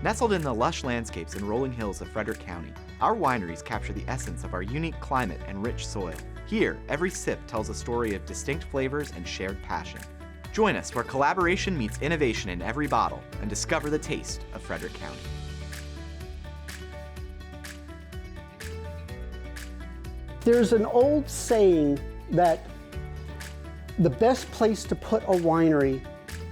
Nestled in the lush landscapes and rolling hills of Frederick County, our wineries capture the essence of our unique climate and rich soil. Here, every sip tells a story of distinct flavors and shared passion. Join us where collaboration meets innovation in every bottle and discover the taste of Frederick County. There's an old saying that the best place to put a winery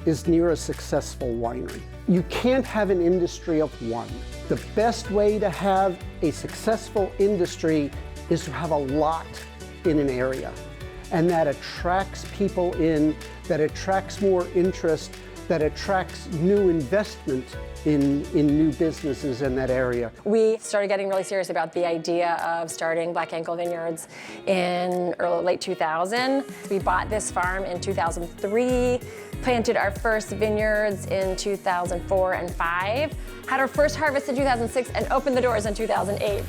is near a successful winery. You can't have an industry of one. The best way to have a successful industry is to have a lot in an area. And that attracts people in, that attracts more interest, that attracts new investment in new businesses in that area. We started getting really serious about the idea of starting Black Ankle Vineyards in late 2000. We bought this farm in 2003, planted our first vineyards in 2004 and 5, had our first harvest in 2006, and opened the doors in 2008.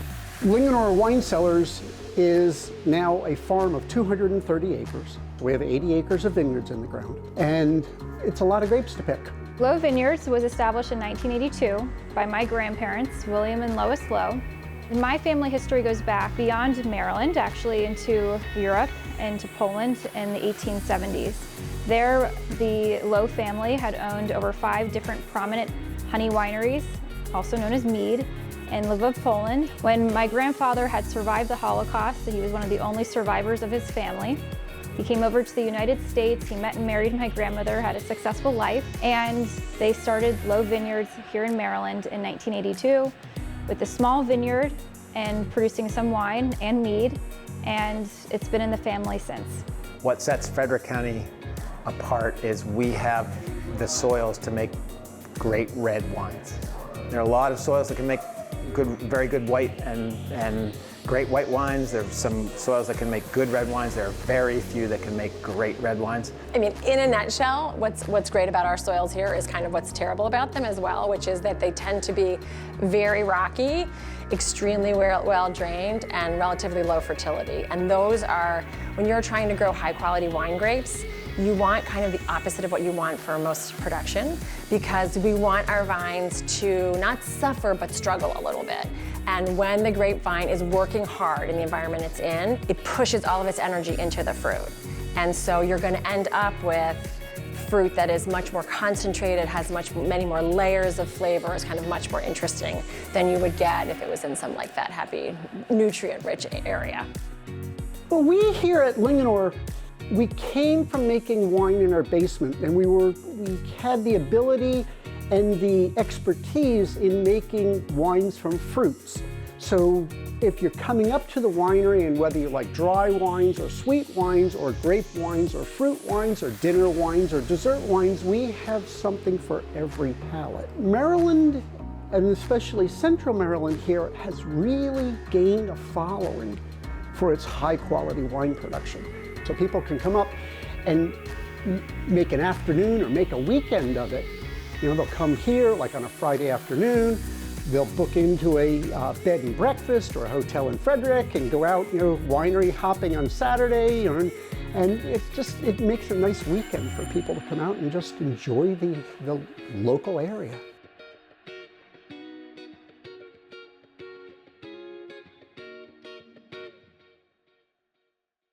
Linganore Wine Cellars is now a farm of 230 acres. We have 80 acres of vineyards in the ground, and it's a lot of grapes to pick. Lowe Vineyards was established in 1982 by my grandparents, William and Lois Lowe. And my family history goes back beyond Maryland, actually into Europe and to Poland in the 1870s. There, the Lowe family had owned over 5 different prominent honey wineries, also known as mead, in Lwów, Poland. When my grandfather had survived the Holocaust, and he was one of the only survivors of his family, he came over to the United States, he met and married my grandmother, had a successful life, and they started Lowe Vineyards here in Maryland in 1982 with a small vineyard and producing some wine and mead, and it's been in the family since. What sets Frederick County apart is we have the soils to make great red wines. There are a lot of soils that can make very good white and great white wines. There's some soils that can make good red wines. There are very few that can make great red wines. I mean, in a nutshell, what's great about our soils here is kind of what's terrible about them as well, which is that they tend to be very rocky, extremely well drained, and relatively low fertility. And those are, when you're trying to grow high quality wine grapes, you want kind of the opposite of what you want for most production, because we want our vines to not suffer but struggle a little bit. And when the grapevine is working hard in the environment it's in, it pushes all of its energy into the fruit. And so you're going to end up with fruit that is much more concentrated, has many more layers of flavor, is kind of much more interesting than you would get if it was in some like fat happy, nutrient-rich area. Well, we here at Linganore, we came from making wine in our basement, and we had the ability and the expertise in making wines from fruits. So if you're coming up to the winery, and whether you like dry wines or sweet wines or grape wines or fruit wines or dinner wines or dessert wines, we have something for every palate. Maryland, and especially Central Maryland here, has really gained a following for its high quality wine production. So people can come up and make an afternoon or make a weekend of it. You know, they'll come here like on a Friday afternoon, they'll book into a bed and breakfast or a hotel in Frederick and go out, you know, winery hopping on Saturday, you know, and it makes a nice weekend for people to come out and just enjoy the local area.